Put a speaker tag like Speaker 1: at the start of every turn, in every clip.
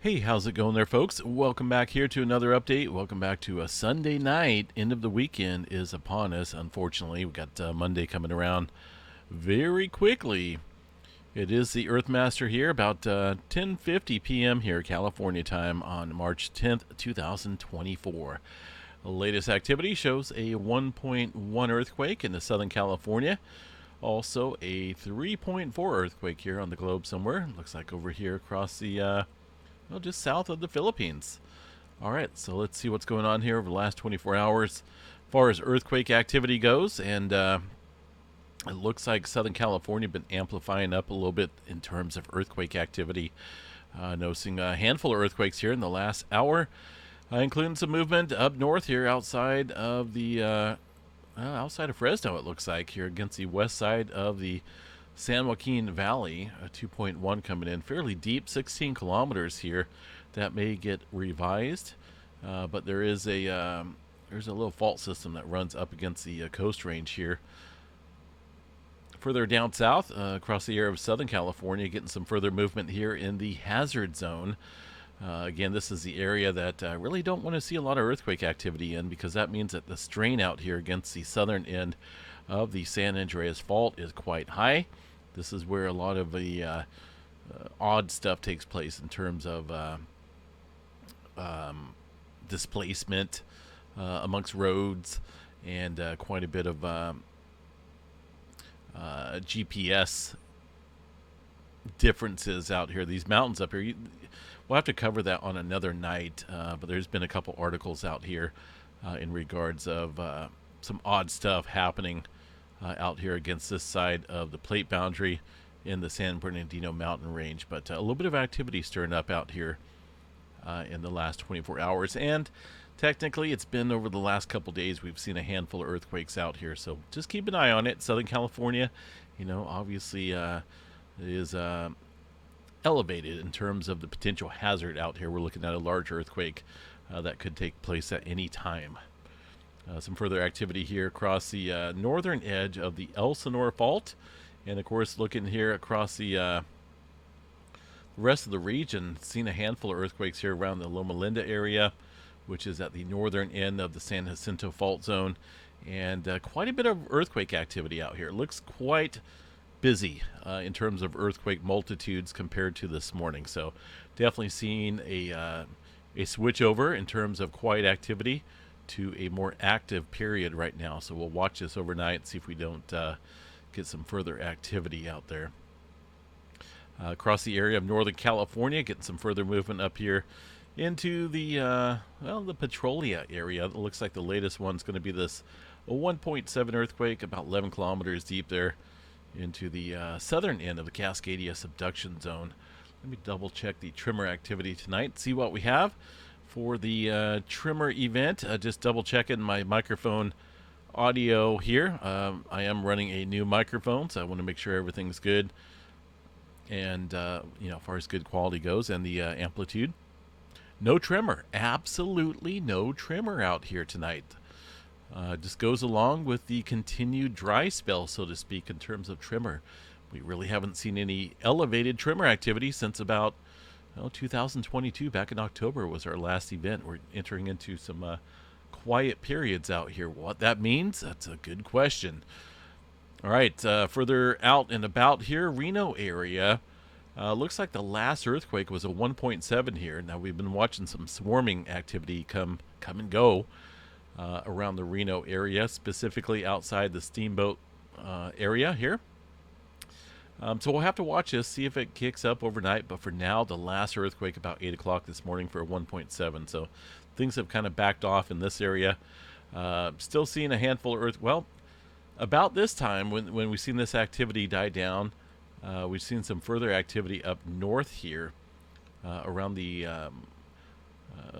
Speaker 1: Hey, how's it going there, folks? Welcome back here to another update. Welcome back to a Sunday night. End of the weekend is upon us, unfortunately. We got Monday coming around very quickly. It is the Earthmaster here, about 10:50 p.m. here, California time, on March 10th, 2024. The latest activity shows a 1.1 earthquake in the Southern California. Also, a 3.4 earthquake here on the globe somewhere. Looks like over here across the just south of the Philippines. All right, so let's see what's going on here over the last 24 hours as far as earthquake activity goes. And it looks like Southern California been amplifying up a little bit in terms of earthquake activity. Noticing a handful of earthquakes here in the last hour, including some movement up north here outside of the outside of Fresno. It looks like here against the west side of the San Joaquin Valley, a 2.1 coming in fairly deep, 16 kilometers here. That may get revised, but there's a little fault system that runs up against the coast range here. Further down south, across the area of Southern California, getting some further movement here in the hazard zone. Again, this is the area that I really don't want to see a lot of earthquake activity in, because that means that the strain out here against the southern end of the San Andreas Fault is quite high. This is where a lot of the odd stuff takes place in terms of displacement amongst roads, and quite a bit of GPS differences out here. These mountains up here, we'll have to cover that on another night, but there's been a couple articles out here in regards of some odd stuff happening out here against this side of the plate boundary in the San Bernardino mountain range. But a little bit of activity stirring up out here in the last 24 hours. And technically, it's been over the last couple days. We've seen a handful of earthquakes out here. So just keep an eye on it. Southern California, obviously is elevated in terms of the potential hazard out here. We're looking at a large earthquake that could take place at any time. Some further activity here across the northern edge of the Elsinore Fault. And, of course, looking here across the rest of the region, seen a handful of earthquakes here around the Loma Linda area, which is at the northern end of the San Jacinto Fault Zone. And quite a bit of earthquake activity out here. It looks quite busy in terms of earthquake multitudes compared to this morning. So definitely seeing a switch over in terms of quiet activity to a more active period right now. So we'll watch this overnight and see if we don't get some further activity out there. Across the area of Northern California, getting some further movement up here into the the Petrolia area. It looks like the latest one's going to be this 1.7 earthquake, about 11 kilometers deep there into the southern end of the Cascadia subduction zone. Let me double check the tremor activity tonight, see what we have for the tremor event. Just double checking my microphone audio here. I am running a new microphone, so I want to make sure everything's good, and as far as good quality goes, and the amplitude. No tremor, absolutely no tremor out here tonight. Just goes along with the continued dry spell, so to speak, in terms of tremor. We really haven't seen any elevated tremor activity since about 2022. Back in October was our last event. We're entering into some quiet periods out here. What that means, that's a good question. All right, further out and about here, Reno area. Looks like the last earthquake was a 1.7 here. Now, we've been watching some swarming activity come and go around the Reno area, specifically outside the Steamboat area here. So we'll have to watch this, see if it kicks up overnight. But for now, the last earthquake about 8 o'clock this morning for a 1.7. So things have kind of backed off in this area. Still seeing a handful of well, about this time when we've seen this activity die down, we've seen some further activity up north here around the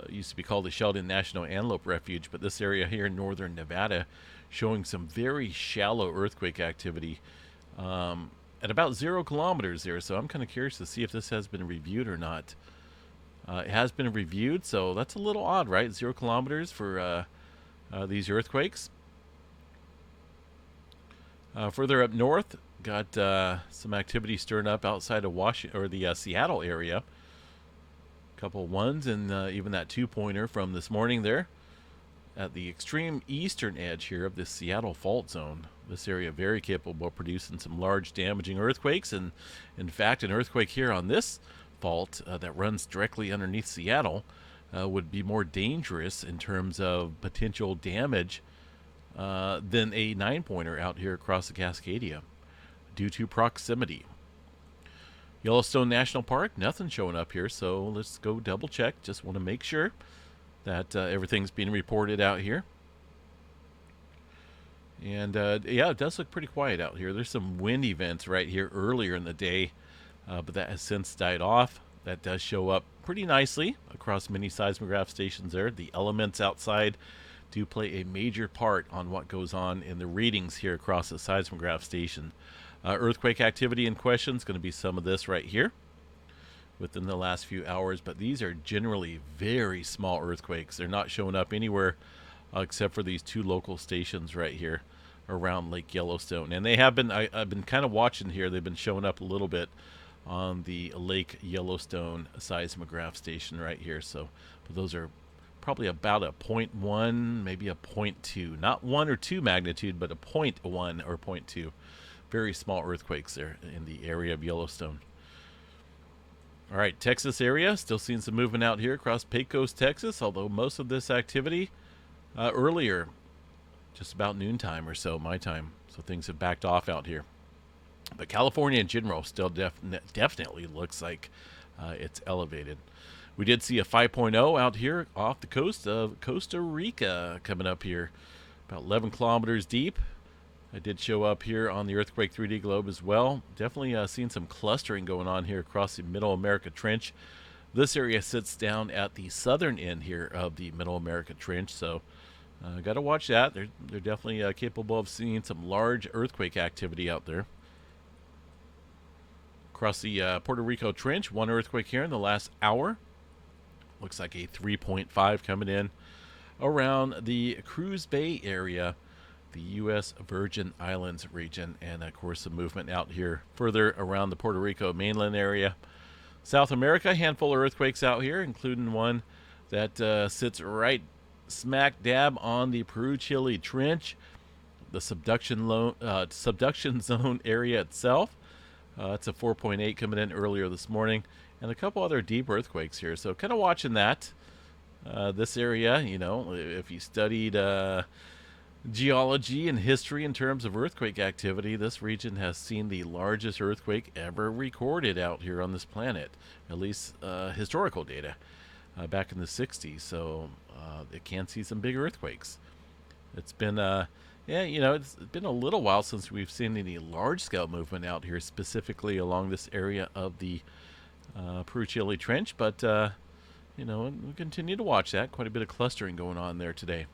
Speaker 1: used to be called the Sheldon National Antelope Refuge, but this area here in northern Nevada showing some very shallow earthquake activity at about 0 kilometers there. So I'm kind of curious to see if this has been reviewed or not. It has been reviewed, so that's a little odd, right? 0 kilometers for these earthquakes. Further up north, got some activity stirring up outside of Washington, or the Seattle area. A Couple ones and even that 2-pointer from this morning there at the extreme eastern edge here of this Seattle fault zone. This area very capable of producing some large damaging earthquakes, and in fact an earthquake here on this fault that runs directly underneath Seattle would be more dangerous in terms of potential damage than a 9-pointer out here across the Cascadia due to proximity. Yellowstone National Park, nothing showing up here, so let's go double check. Just want to make sure that everything's being reported out here. And yeah, it does look pretty quiet out here. There's some wind events right here earlier in the day, but that has since died off. That does show up pretty nicely across many seismograph stations there. The elements outside do play a major part on what goes on in the readings here across the seismograph station. Earthquake activity in question is going to be some of this right here within the last few hours, but these are generally very small earthquakes. They're not showing up anywhere except for these 2 local stations right here around Lake Yellowstone. And they have been, I've been kind of watching here, they've been showing up a little bit on the Lake Yellowstone seismograph station right here. So but those are probably about a 0.1, maybe a 0.2, not 1 or 2 magnitude, but a 0.1 or 0.2. Very small earthquakes there in the area of Yellowstone. All right, Texas area, still seeing some movement out here across Pecos, Texas, although most of this activity earlier, just about noontime or so, my time. So things have backed off out here. But California in general still definitely looks like it's elevated. We did see a 5.0 out here off the coast of Costa Rica coming up here, about 11 kilometers deep. I did show up here on the Earthquake 3D globe as well. Definitely seen some clustering going on here across the Middle America Trench. This area sits down at the southern end here of the Middle America Trench, so got to watch that. They're definitely capable of seeing some large earthquake activity out there. Across the Puerto Rico Trench, 1 earthquake here in the last hour. Looks like a 3.5 coming in around the Cruz Bay area, the U.S. Virgin Islands region, and of course the movement out here further around the Puerto Rico mainland area. South America, a handful of earthquakes out here, including one that sits right smack dab on the Peru-Chile Trench, the subduction zone area itself. It's a 4.8 coming in earlier this morning, and a couple other deep earthquakes here. So kind of watching that. This area, you know, if you studied geology and history in terms of earthquake activity, this region has seen the largest earthquake ever recorded out here on this planet, at least historical data, back in the 60s. So it can see some big earthquakes. It's been, yeah, you know, it's been a little while since we've seen any large-scale movement out here, specifically along this area of the Peru-Chile Trench, but, you know, we continue to watch that. Quite a bit of clustering going on there today.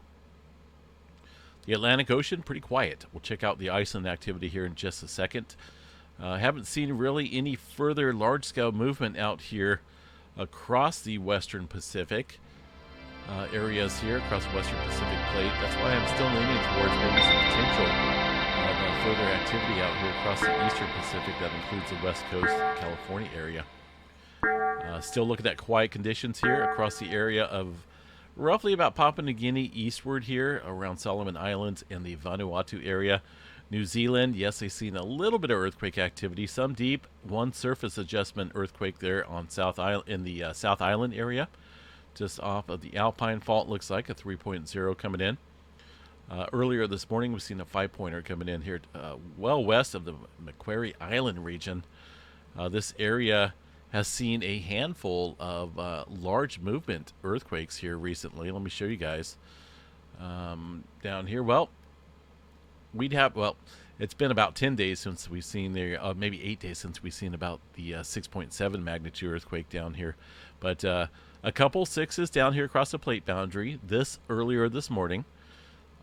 Speaker 1: The Atlantic Ocean, pretty quiet. We'll check out the Iceland activity here in just a second. Haven't seen really any further large-scale movement out here across the Western Pacific areas here, across the Western Pacific Plate. That's why I'm still leaning towards maybe some potential further activity out here across the Eastern Pacific. That includes the West Coast, California area. Still looking at quiet conditions here across the area of roughly about Papua New Guinea eastward here around Solomon Islands and the Vanuatu area. New Zealand, yes, they've seen a little bit of earthquake activity, some deep, 1 surface adjustment earthquake there on in the South Island area, just off of the Alpine Fault. Looks like a 3.0 coming in. Earlier this morning, we've seen a 5-pointer coming in here well west of the Macquarie Island region. This area has seen a handful of large movement earthquakes here recently. Let me show you guys. Down here, well, it's been about 10 days since we've seen maybe 8 days since we've seen about the 6.7 magnitude earthquake down here. But a couple 6s down here across the plate boundary earlier this morning.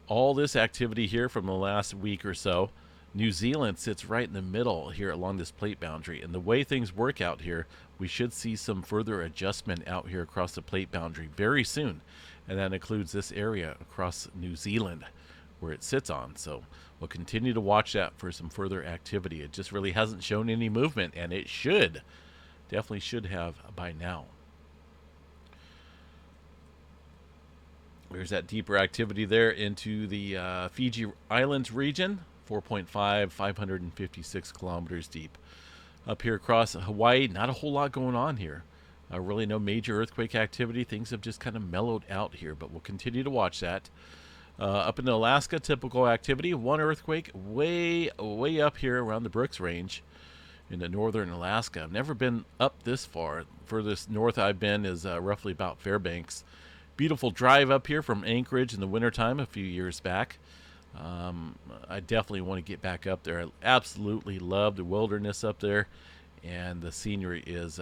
Speaker 1: All this activity here from the last week or so. New Zealand sits right in the middle here along this plate boundary, and the way things work out here, we should see some further adjustment out here across the plate boundary very soon, and that includes this area across New Zealand where it sits on. So we'll continue to watch that for some further activity. It just really hasn't shown any movement, and it definitely should have by now. There's that deeper activity there into the Fiji Islands region, 4.5, 556 kilometers deep. Up here across Hawaii, not a whole lot going on here. Really no major earthquake activity. Things have just kind of mellowed out here, but we'll continue to watch that. Up in Alaska, typical activity. One earthquake way up here around the Brooks Range in the northern Alaska. I've never been up this far. Furthest north I've been is roughly about Fairbanks. Beautiful drive up here from Anchorage in the wintertime a few years back. I definitely want to get back up there. I absolutely love the wilderness up there, and the scenery is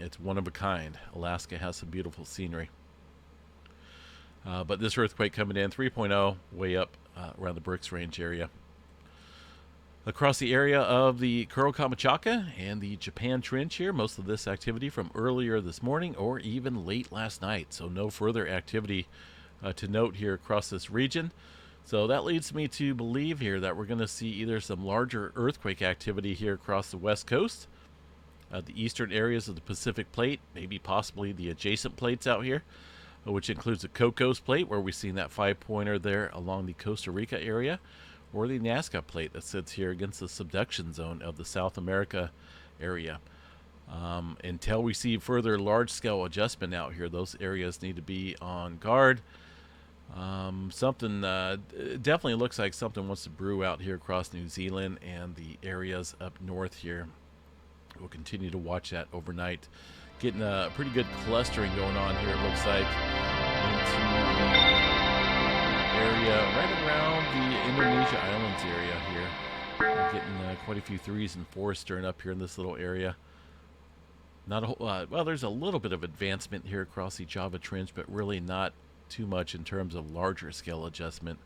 Speaker 1: it's one of a kind. Alaska has some beautiful scenery. But this earthquake coming in 3.0 way up around the Brooks Range area. Across the area of the Kuro-Kamchatka and the Japan Trench here, most of this activity from earlier this morning or even late last night. So no further activity to note here across this region. So that leads me to believe here that we're going to see either some larger earthquake activity here across the west coast, the eastern areas of the Pacific Plate, maybe possibly the adjacent plates out here, which includes the Cocos Plate, where we've seen that 5-pointer there along the Costa Rica area, or the Nazca Plate that sits here against the subduction zone of the South America area. Until we see further large-scale adjustment out here, those areas need to be on guard. Something definitely looks like something wants to brew out here across New Zealand and the areas up north here. We'll continue to watch that overnight. Getting a pretty good clustering going on here, it looks like, into the area right around the Indonesia Islands area here. We're getting quite a few 3s and 4s stirring up here in this little area. Not a whole well, there's a little bit of advancement here across the Java Trench, but really not too much in terms of larger scale adjustment.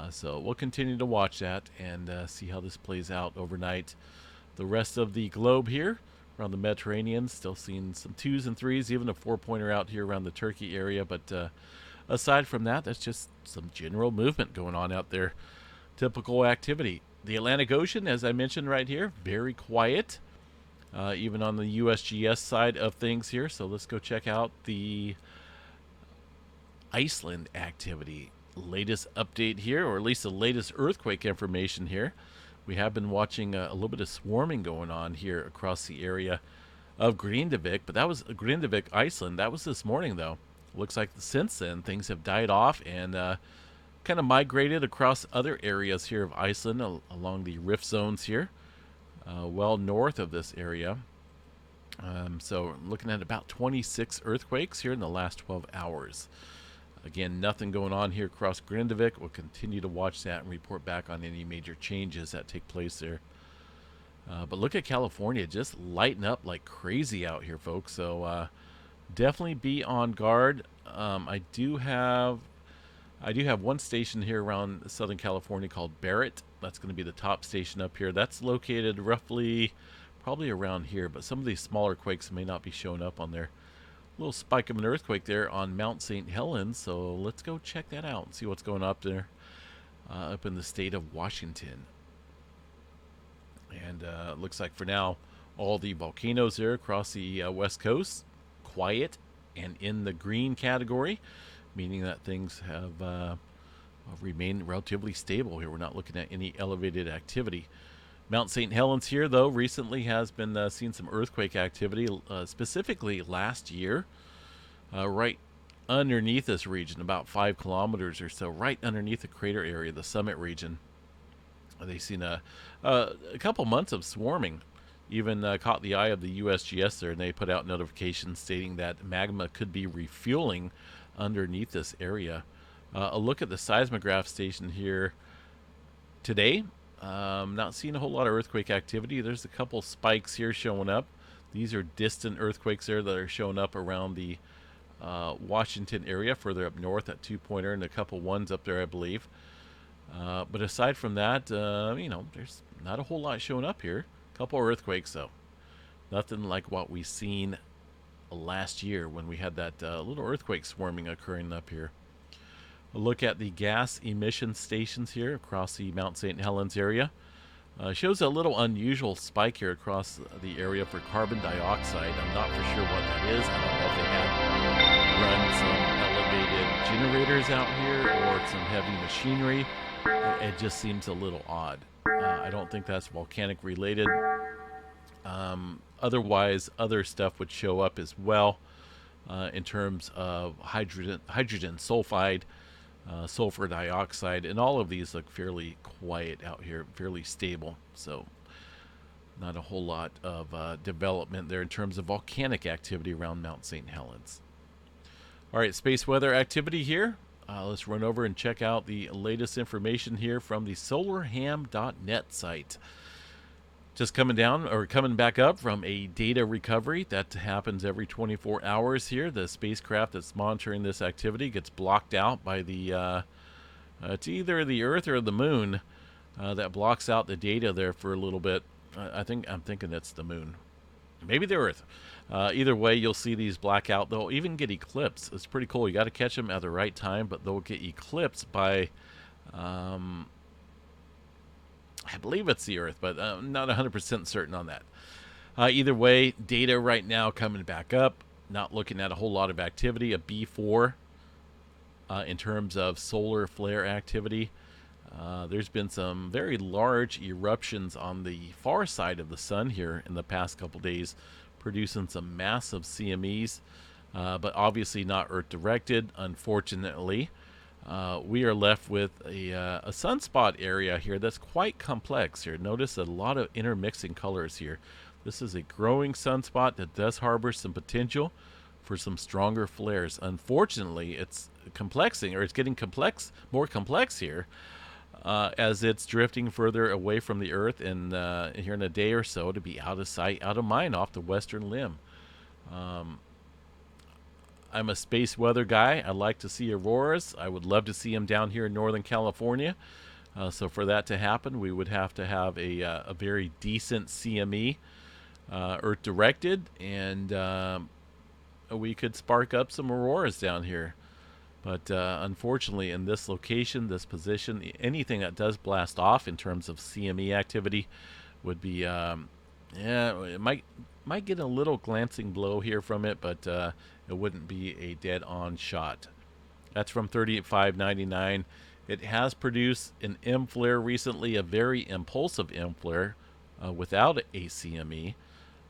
Speaker 1: So we'll continue to watch that and see how this plays out overnight. The rest of the globe here around the Mediterranean, still seeing some 2s and 3s, even a 4-pointer out here around the Turkey area. But aside from that, that's just some general movement going on out there. Typical activity. The Atlantic Ocean, as I mentioned right here, very quiet, even on the USGS side of things here. So let's go check out the Iceland activity. Latest update here, or at least the latest earthquake information here. We have been watching a little bit of swarming going on here across the area of Grindavik, but that was Grindavik, Iceland. That was this morning, though. Looks like since then things have died off and kind of migrated across other areas here of Iceland along the rift zones here, well north of this area. So looking at about 26 earthquakes here in the last 12 hours. Again, nothing going on here across Grindavik. We'll continue to watch that and report back on any major changes that take place there. But look at California, just lighting up like crazy out here, folks. So definitely be on guard. I do have one station here around Southern California called Barrett. That's going to be the top station up here. That's located roughly, probably around here, but some of these smaller quakes may not be showing up on there. Little spike of an earthquake there on Mount St. Helens, so let's go check that out and see what's going on up there, up in the state of Washington. And looks like for now, all the volcanoes there across the west coast, quiet and in the green category, meaning that things have remained relatively stable here. We're not looking at any elevated activity. Mount St. Helens here, though, recently has been seeing some earthquake activity, specifically last year, right underneath this region, about 5 kilometers or so, right underneath the crater area, the summit region. They've seen a couple months of swarming, even caught the eye of the USGS there, and they put out notifications stating that magma could be refueling underneath this area. A look at the seismograph station here today. Not seeing a whole lot of earthquake activity. There's a couple spikes here showing up. These are distant earthquakes there that are showing up around the Washington area, further up north, at 2-pointer, and a couple 1s up there, I believe. But aside from that, there's not a whole lot showing up here. A couple earthquakes, though. Nothing like what we seen last year when we had that little earthquake swarming occurring up here. A look at the gas emission stations here across the Mount St. Helens area. Shows a little unusual spike here across the area for carbon dioxide. I'm not for sure what that is. I don't know if they had run some elevated generators out here or some heavy machinery. It just seems a little odd. I don't think that's volcanic related. Otherwise, other stuff would show up as well in terms of hydrogen sulfide, sulfur dioxide, and all of these look fairly quiet out here, fairly stable. So not a whole lot of development there in terms of volcanic activity around Mount St. Helens. All right, space weather activity here. Let's run over and check out the latest information here from the solarham.net site. Just coming down or coming back up from a data recovery that happens every 24 hours here. The spacecraft that's monitoring this activity gets blocked out by the it's either the Earth or the Moon that blocks out the data there for a little bit. I'm thinking it's the Moon, maybe the Earth. Either way, you'll see these black out. They'll even get eclipsed. It's pretty cool. You got to catch them at the right time, but they'll get eclipsed by I believe it's the Earth, but I'm not 100% certain on that. Either way, data right now coming back up. Not looking at a whole lot of activity. A B4 in terms of solar flare activity. There's been some very large eruptions on the far side of the sun here in the past couple days, producing some massive CMEs, but obviously not Earth-directed, unfortunately. We are left with a sunspot area here that's quite complex here. Notice a lot of intermixing colors here. This is a growing sunspot that does harbor some potential for some stronger flares. Unfortunately, it's complexing, or it's getting more complex here as it's drifting further away from the Earth, and here in a day or so to be out of sight, out of mind off the western limb. I'm a space weather guy. I like to see auroras. I would love to see them down here in Northern California. So for that to happen, we would have to have a very decent CME, Earth-directed, and we could spark up some auroras down here. But unfortunately, in this location, this position, anything that does blast off in terms of CME activity would be, it might get a little glancing blow here from it, but it wouldn't be a dead-on shot. That's from 38,599. It has produced an M flare recently, a very impulsive M flare without a CME,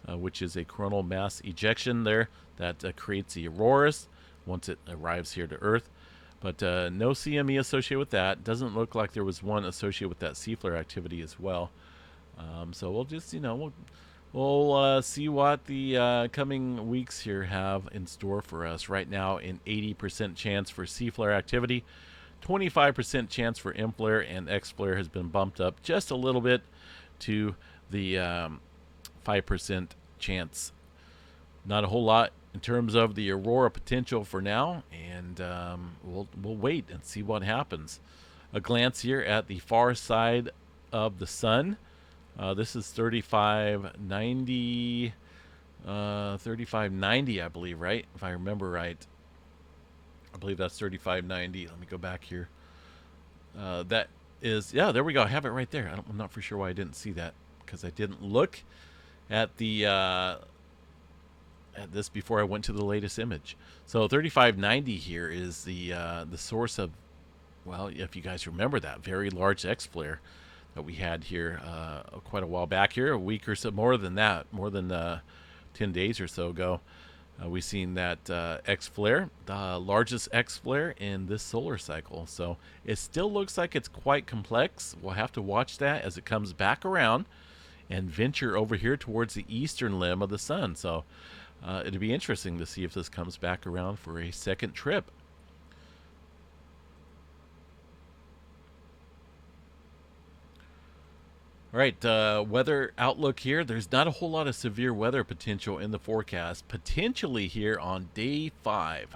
Speaker 1: which is a coronal mass ejection there that creates the auroras once it arrives here to Earth. But no CME associated with that. Doesn't look like there was one associated with that C flare activity as well. So we'll just, we'll see what the coming weeks here have in store for us. Right now, an 80% chance for C flare activity, 25% chance for M flare, and X flare has been bumped up just a little bit to the 5% chance. Not a whole lot in terms of the aurora potential for now, and we'll wait and see what happens. A glance here at the far side of the sun. This is 3590, I believe, right? If I remember right. I believe that's 3590. Let me go back here. That is, yeah, there we go. I have it right there. I'm not for sure why I didn't see that, because I didn't look at the at this before I went to the latest image. So 3590 here is the source of, well, if you guys remember that very large X flare that we had here quite a while back here, a week or so, more than that, more than 10 days or so ago. We've seen that X flare, the largest X flare in this solar cycle. So it still looks like it's quite complex. We'll have to watch that as it comes back around and venture over here towards the eastern limb of the sun. So it'll be interesting to see if this comes back around for a second trip. All right, weather outlook here. There's not a whole lot of severe weather potential in the forecast, potentially here on day 5.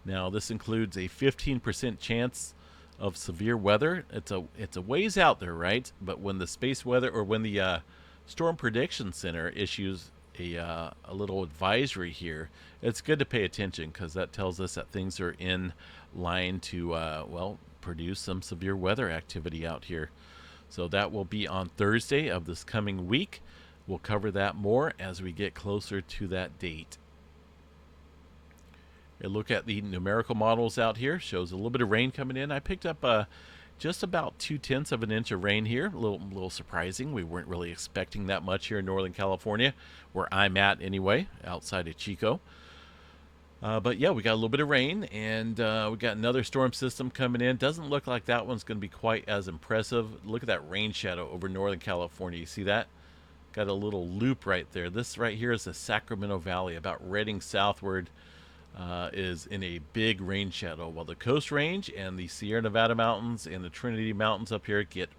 Speaker 1: Now, this includes a 15% chance of severe weather. It's a ways out there, right? But when the space weather, or when the Storm Prediction Center issues a little advisory here, it's good to pay attention, because that tells us that things are in line to, well, produce some severe weather activity out here. So that will be on Thursday of this coming week. We'll cover that more as we get closer to that date. A look at the numerical models out here shows a little bit of rain coming in. I picked up just about 2/10 of an inch of rain here. A little surprising. We weren't really expecting that much here in Northern California, where I'm at anyway, outside of Chico. But yeah, we got a little bit of rain, and we got another storm system coming in. Doesn't look like that one's going to be quite as impressive. Look at that rain shadow over Northern California. You see that? Got a little loop right there. This right here is the Sacramento Valley, about Redding southward. Is in a big rain shadow, while the Coast Range and the Sierra Nevada Mountains and the Trinity Mountains up here get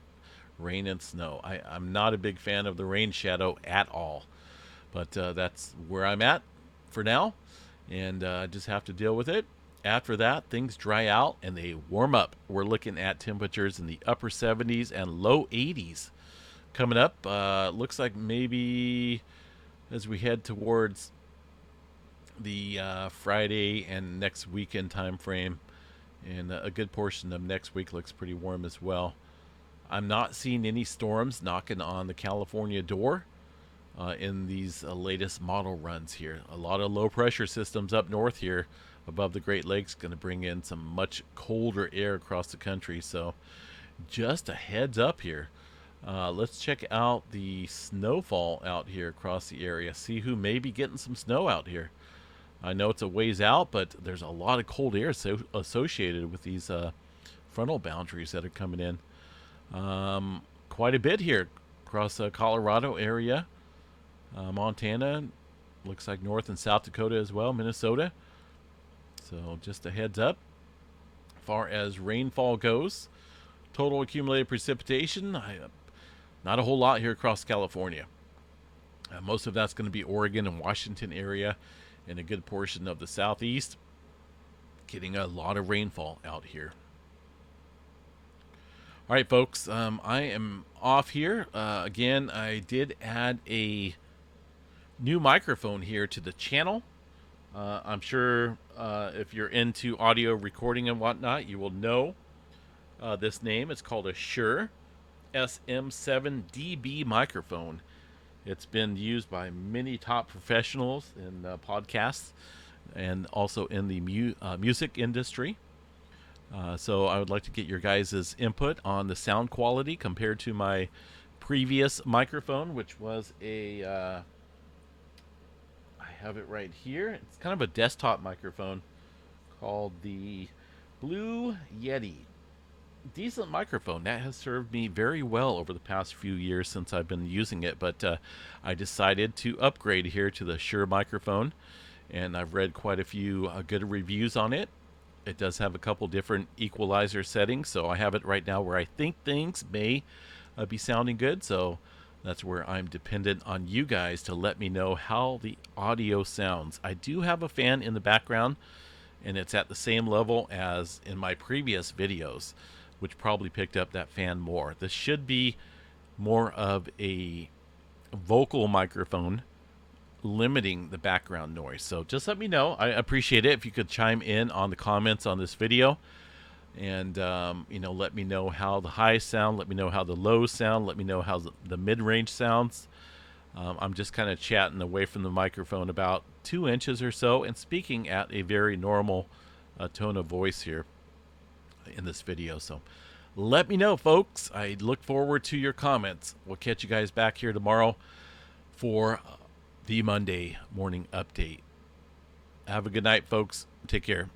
Speaker 1: rain and snow. I'm not a big fan of the rain shadow at all, but that's where I'm at for now, and I just have to deal with it. After that, things dry out and they warm up. We're looking at temperatures in the upper 70s and low 80s coming up. Looks like maybe as we head towards the Friday and next weekend time frame, and a good portion of next week looks pretty warm as well. I'm not seeing any storms knocking on the California door in these latest model runs here. A lot of low pressure systems up north here above the Great Lakes going to bring in some much colder air across the country, so just a heads up here. Let's check out the snowfall out here across the area, see who may be getting some snow out here. I know it's a ways out, but there's a lot of cold air associated with these frontal boundaries that are coming in. Quite a bit here across the Colorado area, Montana, looks like North and South Dakota as well, Minnesota. So just a heads up. As far as rainfall goes, total accumulated precipitation, not a whole lot here across California. Most of that's going to be Oregon and Washington area, and a good portion of the southeast, getting a lot of rainfall out here. All right, folks, I am off here. Again, I did add a new microphone here to the channel. I'm sure if you're into audio recording and whatnot, you will know this name. It's called a Shure SM7DB microphone. It's been used by many top professionals in podcasts and also in the music industry. So I would like to get your guys' input on the sound quality compared to my previous microphone, which was I have it right here. It's kind of a desktop microphone called the Blue Yeti. Decent microphone that has served me very well over the past few years since I've been using it, but I decided to upgrade here to the Shure microphone, and I've read quite a few good reviews on it. It does have a couple different equalizer settings, so I have it right now where I think things may be sounding good, so that's where I'm dependent on you guys to let me know how the audio sounds. I do have a fan in the background, and it's at the same level as in my previous videos, which probably picked up that fan more. This should be more of a vocal microphone, limiting the background noise. So just let me know. I appreciate it if you could chime in on the comments on this video, and let me know how the highs sound, let me know how the lows sound, let me know how the mid-range sounds. I'm just kind of chatting away from the microphone about 2 inches or so and speaking at a very normal tone of voice here in this video. So let me know, folks. I look forward to your comments. We'll catch you guys back here tomorrow for the Monday morning update. Have a good night, folks. Take care.